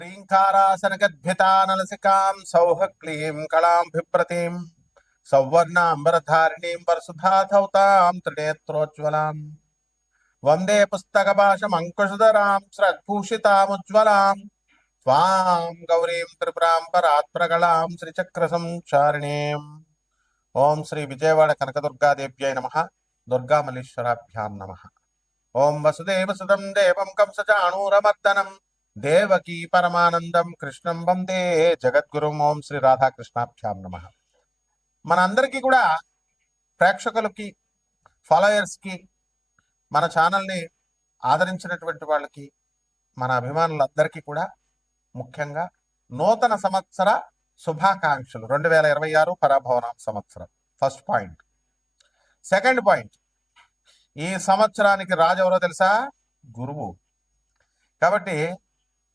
ह्रीङ्कारासनगद्भितानलसिकां सौहक्लीं कलां बिभ्रतीं सौवर्णाम्बरधारिणीं वरसुधाधौतां त्रिनेत्रोज्ज्वलाम् वन्दे पुस्तकपाशमङ्कुशधरां स्रग्भूषितामुज्ज्वलां त्वां गौरीं त्रिपुरां परात्प्रगलां श्रीचक्रसंचारिणीम् ओं श्री विजयवाड़ कनकदुर्गादेव्यै नमः दुर्गामल्लेश्वराभ्यां नमः ओं वसुदेवसुतं देवं कंसचाणूरमर्दनं देवकी परमानंदం కృష్ణం వందే జగద్గురుం ఓం శ్రీ రాధాకృష్ణాభ్యాం నమః మనందరికీ కూడా ప్రేక్షకులకి ఫాలోయర్స్కి మన ఛానల్ని ఆదరించినటువంటి వాళ్ళకి మన అభిమానులందరికీ కూడా ముఖ్యంగా నూతన సంవత్సర శుభాకాంక్షలు 2026 పరాభవనామ సంవత్సరం ఫస్ట్ పాయింట్. సెకండ్ పాయింట్, ఈ సంవత్సరానికి రాజు ఎవరో తెలుసా? గురువు. కాబట్టి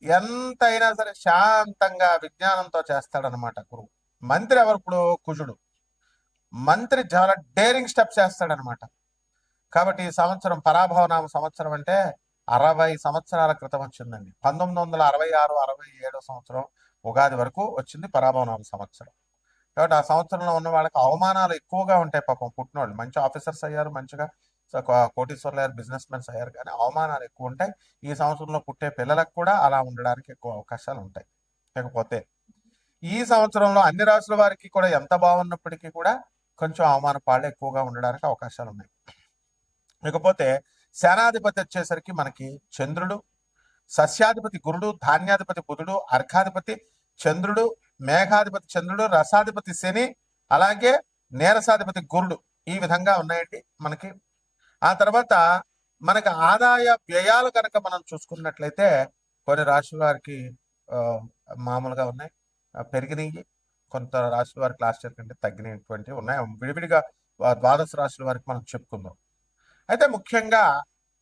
ఎంతైనా సరే శాంతంగా విజ్ఞానంతో చేస్తాడనమాట గురువు. మంత్రి ఎవరు? ఇప్పుడు కుజుడు. మంత్రి చాలా డేరింగ్ స్టెప్స్ చేస్తాడనమాట. కాబట్టి ఈ సంవత్సరం పరాభవనామ సంవత్సరం అంటే 60 సంవత్సరాల క్రితం వచ్చిందండి. 1966, 67 సంవత్సరం ఉగాది వరకు వచ్చింది పరాభవనామ సంవత్సరం. కాబట్టి ఆ సంవత్సరంలో ఉన్న వాళ్ళకి అవమానాలు ఎక్కువగా ఉంటాయి. పాపం పుట్టినోళ్ళు మంచి ఆఫీసర్స్ అయ్యారు, మంచిగా కోటీశ్వర్లు అయ్యారు, బిజినెస్ మెన్స్ అయ్యారు, కానీ అవమానాలు ఎక్కువ ఉంటాయి. ఈ సంవత్సరంలో పుట్టే పిల్లలకు కూడా అలా ఉండడానికి ఎక్కువ అవకాశాలు ఉంటాయి. లేకపోతే ఈ సంవత్సరంలో అన్ని రాసుల వారికి కూడా ఎంత బాగున్నప్పటికీ కూడా కొంచెం అవమాన పాళ్ళు ఎక్కువగా ఉండడానికి అవకాశాలు ఉన్నాయి. ఇకపోతే సేనాధిపతి వచ్చేసరికి మనకి చంద్రుడు, సస్యాధిపతి గురుడు, ధాన్యాధిపతి బుధుడు, అర్ఘాధిపతి చంద్రుడు, మేఘాధిపతి చంద్రుడు, రసాధిపతి శని, అలాగే నీరసాధిపతి గురుడు. ఈ విధంగా ఉన్నాయండి మనకి. ఆ తర్వాత మనకి ఆదాయ వ్యయాలు కనుక మనం చూసుకున్నట్లయితే కొన్ని రాశుల వారికి మామూలుగా ఉన్నాయి, పెరిగినాయి. కొంత రాశుల వారికి లాస్ట్ ఇయర్ కంటే తగ్గినటువంటివి ఉన్నాయి. విడివిడిగా ద్వాదశ రాశుల వారికి మనం చెప్పుకుందాం. అయితే ముఖ్యంగా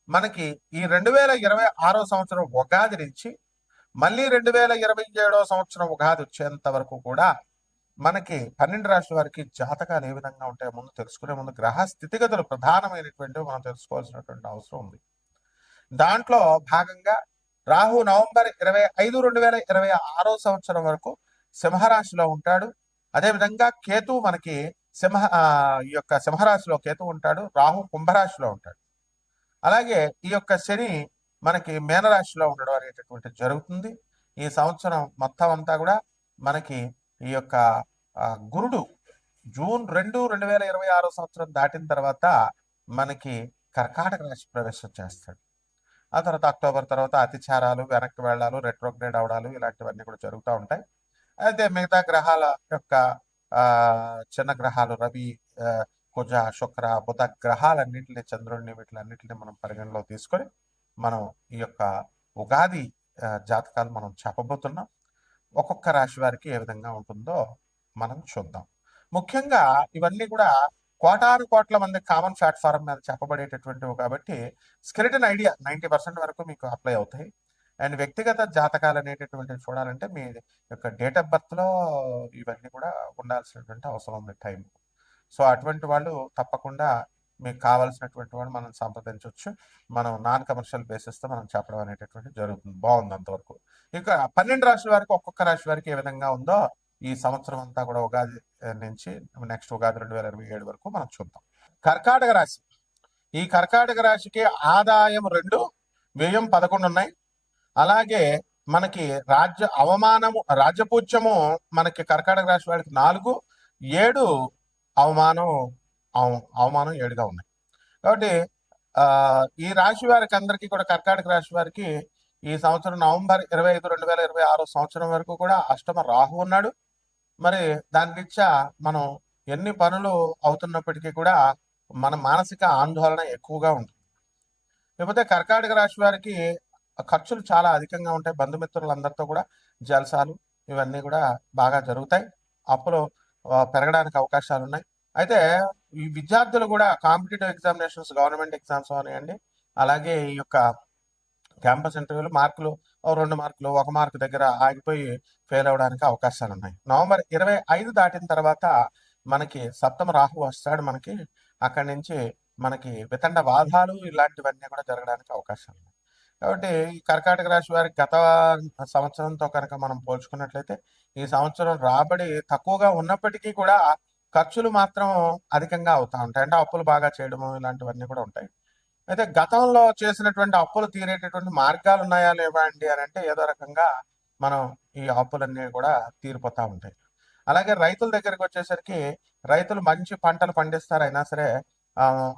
మనకి ఈ 2026 సంవత్సరం ఉగాది నుంచి మళ్ళీ 2027 సంవత్సరం ఉగాది వచ్చేంత వరకు కూడా మనకి 12 రాశుల వారికి జాతకాలు ఏ విధంగా ఉంటాయో ముందు తెలుసుకునే ముందు గ్రహ స్థితిగతులు ప్రధానమైనటువంటివి మనం తెలుసుకోవాల్సినటువంటి అవసరం ఉంది. దాంట్లో భాగంగా రాహు నవంబర్ 25, 2026 సంవత్సరం వరకు సింహరాశిలో ఉంటాడు. అదేవిధంగా కేతు మనకి ఈ యొక్క సింహరాశిలో కేతు ఉంటాడు, రాహు కుంభరాశిలో ఉంటాడు. అలాగే ఈ యొక్క శని మనకి మీనరాశిలో ఉండడం అనేటటువంటి జరుగుతుంది. ఈ సంవత్సరం మొత్తం అంతా కూడా మనకి ఈ యొక్క గురుడు జూన్ 2, 2026 సంవత్సరం దాటిన తర్వాత మనకి కర్కాటక రాశి ప్రవేశం చేస్తాడు. ఆ తర్వాత అక్టోబర్ తర్వాత అతిచారాలు, వెనక్కి వెళ్ళాలు, రెట్రోగ్రేడ్ అవడాలు ఇలాంటివన్నీ కూడా జరుగుతూ ఉంటాయి. అయితే మిగతా గ్రహాల యొక్క చిన్న గ్రహాలు రవి, కుజ, శుక్ర, బుధ గ్రహాలన్నింటినీ, చంద్రుడిని, వీటిలన్నింటినీ మనం పరిగణలో తీసుకొని మనం ఈ యొక్క ఉగాది జాతకాలు మనం చెప్పబోతున్నాం. ఒక్కొక్క రాశి వారికి ఏ విధంగా ఉంటుందో మనం చూద్దాం. ముఖ్యంగా ఇవన్నీ కూడా కోటాను కోట్ల మంది కామన్ ప్లాట్ఫారం మీద చెప్పబడేటటువంటివి కాబట్టి స్కెలిటన్ ఐడియా 90% వరకు మీకు అప్లై అవుతాయి. అండ్ వ్యక్తిగత జాతకాలు అనేటటువంటివి చూడాలంటే మీ యొక్క డేట్ ఆఫ్ బర్త్లో ఇవన్నీ కూడా ఉండాల్సినటువంటి అవసరం ఉంది టైం. సో అటువంటి వాళ్ళు తప్పకుండా మీకు కావాల్సినటువంటి వాళ్ళు మనం సంప్రదించవచ్చు. మనం నాన్ కమర్షియల్ బేసిస్తో మనం చెప్పడం అనేటటువంటి జరుగుతుంది. బాగుంది అంతవరకు. ఇక 12 రాశుల వారికి ఒక్కొక్క రాశి వారికి ఏ విధంగా ఉందో ఈ సంవత్సరం అంతా కూడా ఉగాది నుంచి నెక్స్ట్ ఉగాది 2027 వరకు మనం చూద్దాం. కర్కాటక రాశి. ఈ కర్కాటక రాశికి ఆదాయం 2, వ్యయం 11 ఉన్నాయి. అలాగే మనకి రాజ్యపూజ్యము మనకి కర్కాటక రాశి వారికి 4, 7 అవమానం 7గా ఉన్నాయి. కాబట్టి ఈ రాశి వారికి అందరికీ కూడా కర్కాటక రాశి వారికి ఈ సంవత్సరం నవంబర్ 25, 2026 సంవత్సరం వరకు కూడా అష్టమ రాహు ఉన్నాడు. మరి దాని రీత్యా మనం ఎన్ని పనులు అవుతున్నప్పటికీ కూడా మన మానసిక ఆందోళన ఎక్కువగా ఉంటుంది. లేకపోతే కర్కాటక రాశి వారికి ఖర్చులు చాలా అధికంగా ఉంటాయి. బంధుమిత్రులందరితో కూడా జలసాలు ఇవన్నీ కూడా బాగా జరుగుతాయి. అప్పులు పెరగడానికి అవకాశాలు ఉన్నాయి. అయితే ఈ విద్యార్థులు కూడా కాంపిటేటివ్ ఎగ్జామినేషన్స్, గవర్నమెంట్ ఎగ్జామ్స్ అనేయండి, అలాగే ఈ యొక్క క్యాంపస్ ఇంటర్వ్యూలు మార్కులు 2 మార్కులు 1 మార్కు దగ్గర ఆగిపోయి ఫెయిల్ అవడానికి అవకాశాలు ఉన్నాయి. నవంబర్ 25 దాటిన తర్వాత మనకి సప్తమ రాహు వస్తాడు. మనకి అక్కడి నుంచి మనకి వితండ వాదాలు ఇలాంటివన్నీ కూడా జరగడానికి అవకాశాలు ఉన్నాయి. కాబట్టి ఈ కర్కాటక రాశి వారికి గత సంవత్సరంతో కనుక మనం పోల్చుకున్నట్లయితే ఈ సంవత్సరం రాబడి తక్కువగా ఉన్నప్పటికీ కూడా ఖర్చులు మాత్రం అధికంగా అవుతా ఉంటాయి. అంటే అప్పులు బాగా చేయడము ఇలాంటివన్నీ కూడా ఉంటాయి. అయితే గతంలో చేసినటువంటి అప్పులు తీరేటటువంటి మార్గాలు ఉన్నాయా లేవా అండి అని అంటే ఏదో రకంగా మనం ఈ అప్పులన్నీ కూడా తీరిపోతా ఉంటాయి. అలాగే రైతుల దగ్గరికి వచ్చేసరికి రైతులు మంచి పంటలు పండిస్తారు అయినా సరే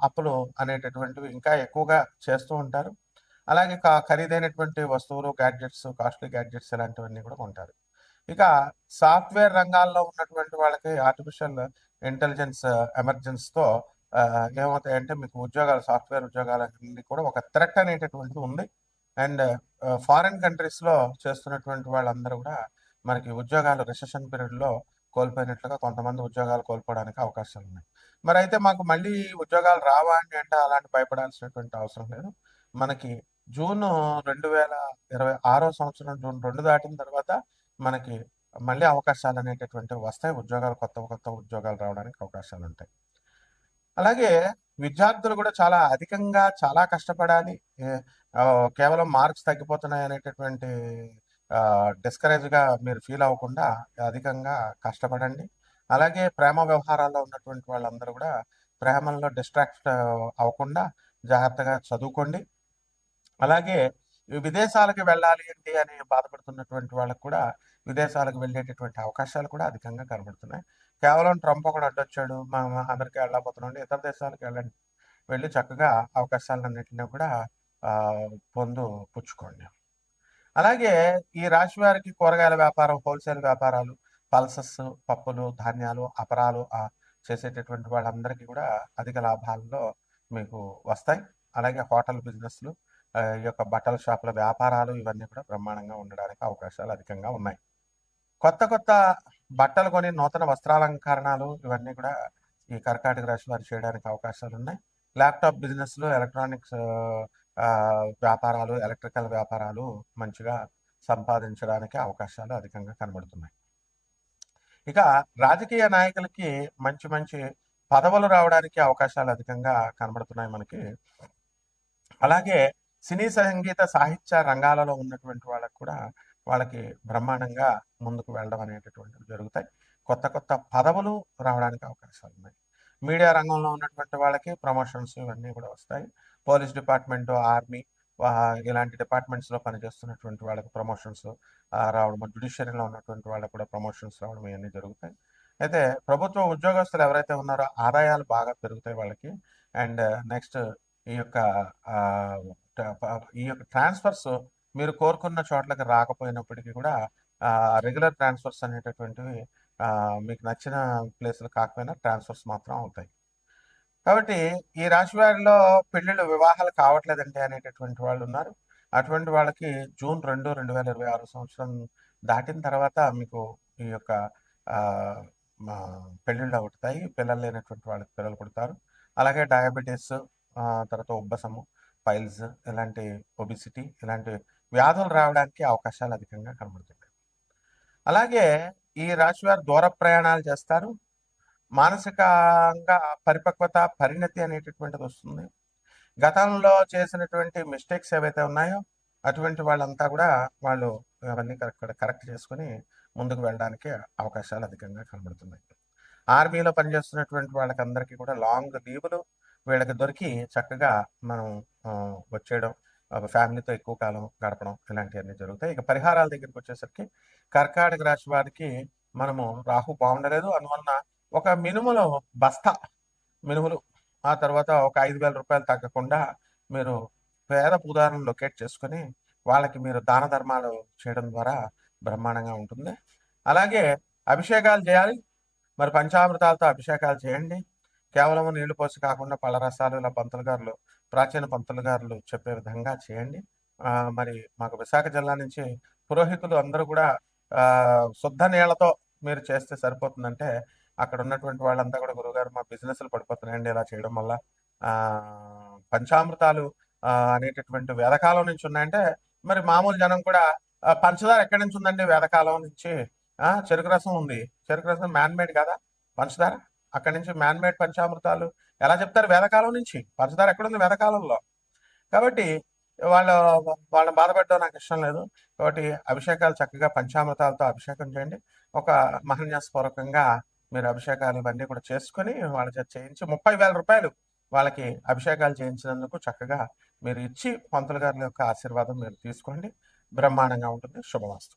అప్పులు అనేటటువంటివి ఇంకా ఎక్కువగా చేస్తూ ఉంటారు. అలాగే ఖరీదైనటువంటి వస్తువులు, గ్యాడ్జెట్స్, కాస్ట్లీ గ్యాడ్జెట్స్ ఇలాంటివన్నీ కూడా కొంటారు. ఇక సాఫ్ట్వేర్ రంగాల్లో ఉన్నటువంటి వాళ్ళకి ఆర్టిఫిషియల్ ఇంటెలిజెన్స్ ఎమర్జెన్స్తో ఏమవుతాయంటే మీకు ఉద్యోగాలు, సాఫ్ట్వేర్ ఉద్యోగాలన్నీ కూడా ఒక థ్రెట్ అనేటటువంటిది ఉంది. అండ్ ఫారిన్ కంట్రీస్లో చేస్తున్నటువంటి వాళ్ళందరూ కూడా మనకి ఉద్యోగాలు రిసెషన్ పీరియడ్లో కోల్పోయినట్లుగా కొంతమంది ఉద్యోగాలు కోల్పోవడానికి అవకాశాలు ఉన్నాయి. మరి అయితే మాకు మళ్ళీ ఉద్యోగాలు రావా అని అంటే అలాంటి భయపడాల్సినటువంటి అవసరం లేదు. మనకి జూన్ 2026 సంవత్సరం జూన్ 2 దాటిన తర్వాత మనకి మళ్ళీ అవకాశాలు అనేటటువంటివి వస్తాయి. ఉద్యోగాలు కొత్త కొత్త ఉద్యోగాలు రావడానికి అవకాశాలు ఉంటాయి. అలాగే విద్యార్థులు కూడా చాలా అధికంగా చాలా కష్టపడాలి. కేవలం మార్క్స్ తగ్గిపోతున్నాయి అనేటటువంటి డిస్కరేజ్గా మీరు ఫీల్ అవ్వకుండా అధికంగా కష్టపడండి. అలాగే ప్రేమ వ్యవహారాల్లో ఉన్నటువంటి వాళ్ళందరూ కూడా ప్రేమల్లో డిస్ట్రాక్ట్ అవ్వకుండా జాగ్రత్తగా చదువుకోండి. అలాగే విదేశాలకు వెళ్ళాలి ఏంటి అని బాధపడుతున్నటువంటి వాళ్ళకు కూడా విదేశాలకు వెళ్ళేటటువంటి అవకాశాలు కూడా అధికంగా కనబడుతున్నాయి. కేవలం ట్రంప్ ఒకడు అడ్డొచ్చాడు, అమెరికా వెళ్ళకపోతున్నాం, ఇతర దేశాలకు వెళ్ళండి, వెళ్ళి చక్కగా అవకాశాలన్నింటినీ కూడా పుచ్చుకోండి. అలాగే ఈ రాశి వారికి కూరగాయల వ్యాపారం, హోల్సేల్ వ్యాపారాలు, పల్సెస్, పప్పులు, ధాన్యాలు, అపరాలు చేసేటటువంటి వాళ్ళందరికీ కూడా అధిక లాభాల్లో మీకు వస్తాయి. అలాగే హోటల్ బిజినెస్లు, ఈ యొక్క బట్టల షాపుల వ్యాపారాలు ఇవన్నీ కూడా బ్రహ్మాండంగా ఉండడానికి అవకాశాలు అధికంగా ఉన్నాయి. కొత్త కొత్త బట్టలు కొని నూతన వస్త్రాలంకరణాలు ఇవన్నీ కూడా ఈ కర్కాటక రాశి వారు చేయడానికి అవకాశాలు ఉన్నాయి. ల్యాప్టాప్ బిజినెస్లు, ఎలక్ట్రానిక్స్ వ్యాపారాలు, ఎలక్ట్రికల్ వ్యాపారాలు మంచిగా సంపాదించడానికి అవకాశాలు అధికంగా కనబడుతున్నాయి. ఇక రాజకీయ నాయకులకి మంచి మంచి పదవులు రావడానికి అవకాశాలు అధికంగా కనబడుతున్నాయి మనకి. అలాగే సినీ, సంగీత, సాహిత్య రంగాలలో ఉన్నటువంటి వాళ్ళకు కూడా వాళ్ళకి బ్రహ్మాండంగా ముందుకు వెళ్ళడం అనేటటువంటివి జరుగుతాయి. కొత్త కొత్త పదవులు రావడానికి అవకాశాలు ఉన్నాయి. మీడియా రంగంలో ఉన్నటువంటి వాళ్ళకి ప్రమోషన్స్ ఇవన్నీ కూడా వస్తాయి. పోలీస్ డిపార్ట్మెంటు, ఆర్మీ ఇలాంటి డిపార్ట్మెంట్స్లో పనిచేస్తున్నటువంటి వాళ్ళకి ప్రమోషన్స్ రావడం, జ్యుడిషియరీలో ఉన్నటువంటి వాళ్ళకి కూడా ప్రమోషన్స్ రావడం ఇవన్నీ జరుగుతాయి. అయితే ప్రభుత్వ ఉద్యోగస్తులు ఎవరైతే ఉన్నారో ఆదాయాలు బాగా పెరుగుతాయి వాళ్ళకి. అండ్ నెక్స్ట్ ఈ యొక్క ట్రాన్స్ఫర్స్ మీరు కోరుకున్న చోట్లకి రాకపోయినప్పటికీ కూడా రెగ్యులర్ ట్రాన్స్ఫర్స్ అనేటటువంటివి మీకు నచ్చిన ప్లేస్లు కాకపోయినా ట్రాన్స్ఫర్స్ మాత్రం అవుతాయి. కాబట్టి ఈ రాశి వారిలో పెళ్ళిళ్ళు, వివాహాలు కావట్లేదండి అనేటటువంటి వాళ్ళు ఉన్నారు. అటువంటి వాళ్ళకి జూన్ 2, 2026 సంవత్సరం దాటిన తర్వాత మీకు ఈ యొక్క పెళ్ళిళ్ళు అవుతాయి. పిల్లలు లేనటువంటి వాళ్ళకి పిల్లలు పుడతారు. అలాగే డయాబెటీస్, తర్వాత ఉబ్బసము, పైల్స్ ఇలాంటి ఒబిసిటీ ఇలాంటి వ్యాధులు రావడానికి అవకాశాలు అధికంగా కనబడుతున్నాయి. అలాగే ఈ రాశి వారు దూర ప్రయాణాలు చేస్తారు. మానసికంగా పరిపక్వత, పరిణతి అనేటటువంటిది వస్తుంది. గతంలో చేసినటువంటి మిస్టేక్స్ ఏవైతే ఉన్నాయో అటువంటి వాళ్ళంతా కూడా వాళ్ళు అవన్నీ కరెక్ట్ చేసుకుని ముందుకు వెళ్ళడానికి అవకాశాలు అధికంగా కనబడుతున్నాయి. ఆర్మీలో పనిచేస్తున్నటువంటి వాళ్ళకందరికీ కూడా లాంగ్ లీవులు వీళ్ళకి దొరికి చక్కగా మనం వచ్చేయడం, ఫ్యామిలీతో ఎక్కువ కాలం గడపడం ఇలాంటివన్నీ జరుగుతాయి. ఇక పరిహారాల దగ్గరికి వచ్చేసరికి కర్కాటక రాశి వారికి మనము రాహు బాగుండలేదు, అందువలన ఒక మినుములు బస్తా మినుములు, ఆ తర్వాత ఒక 5,000 రూపాయలు తగ్గకుండా మీరు పేద పూదారులను లొకేట్ చేసుకొని వాళ్ళకి మీరు దాన ధర్మాలు చేయడం ద్వారా బ్రహ్మాండంగా ఉంటుంది. అలాగే అభిషేకాలు చేయాలి. మరి పంచామృతాలతో అభిషేకాలు చేయండి. కేవలం నీళ్లు పోసి కాకుండా పళ్ళరసాలు ఇలా పంతులు గారులు, ప్రాచీన పంతులు గారులు చెప్పే విధంగా చేయండి. మరి మాకు విశాఖ జిల్లా నుంచి పురోహితులు అందరూ కూడా శుద్ధ నీళ్లతో మీరు చేస్తే సరిపోతుందంటే అక్కడ ఉన్నటువంటి వాళ్ళంతా కూడా గురువుగారు మా బిజినెస్లు పడిపోతున్నాయండి ఇలా చేయడం వల్ల, పంచామృతాలు అనేటటువంటి వేదకాలం నుంచి ఉన్నాయంటే మరి మామూలు జనం కూడా పంచదార ఎక్కడి నుంచి ఉందండి? వేదకాలం నుంచి. చెరుకు రసం ఉంది. చెరుకు రసం మ్యాన్మేడ్ కదా పంచదార? అక్కడి నుంచి మ్యాన్మేడ్ పంచామృతాలు ఎలా చెప్తారు? వేదకాలం నుంచి. పంచదార ఎక్కడుంది వేదకాలంలో? కాబట్టి వాళ్ళు వాళ్ళని బాధపెట్టడం నాకు ఇష్టం లేదు. కాబట్టి అభిషేకాలు చక్కగా పంచామృతాలతో అభిషేకం చేయండి. ఒక మహాన్యాసపూర్వకంగా మీరు అభిషేకాలు ఇవన్నీ కూడా చేసుకొని వాళ్ళ చేత చేయించి 30,000 రూపాయలు వాళ్ళకి అభిషేకాలు చేయించినందుకు చక్కగా మీరు ఇచ్చి పంతులు గారి యొక్క ఆశీర్వాదం మీరు తీసుకోండి. బ్రహ్మాండంగా ఉంటుంది. శుభమస్తు.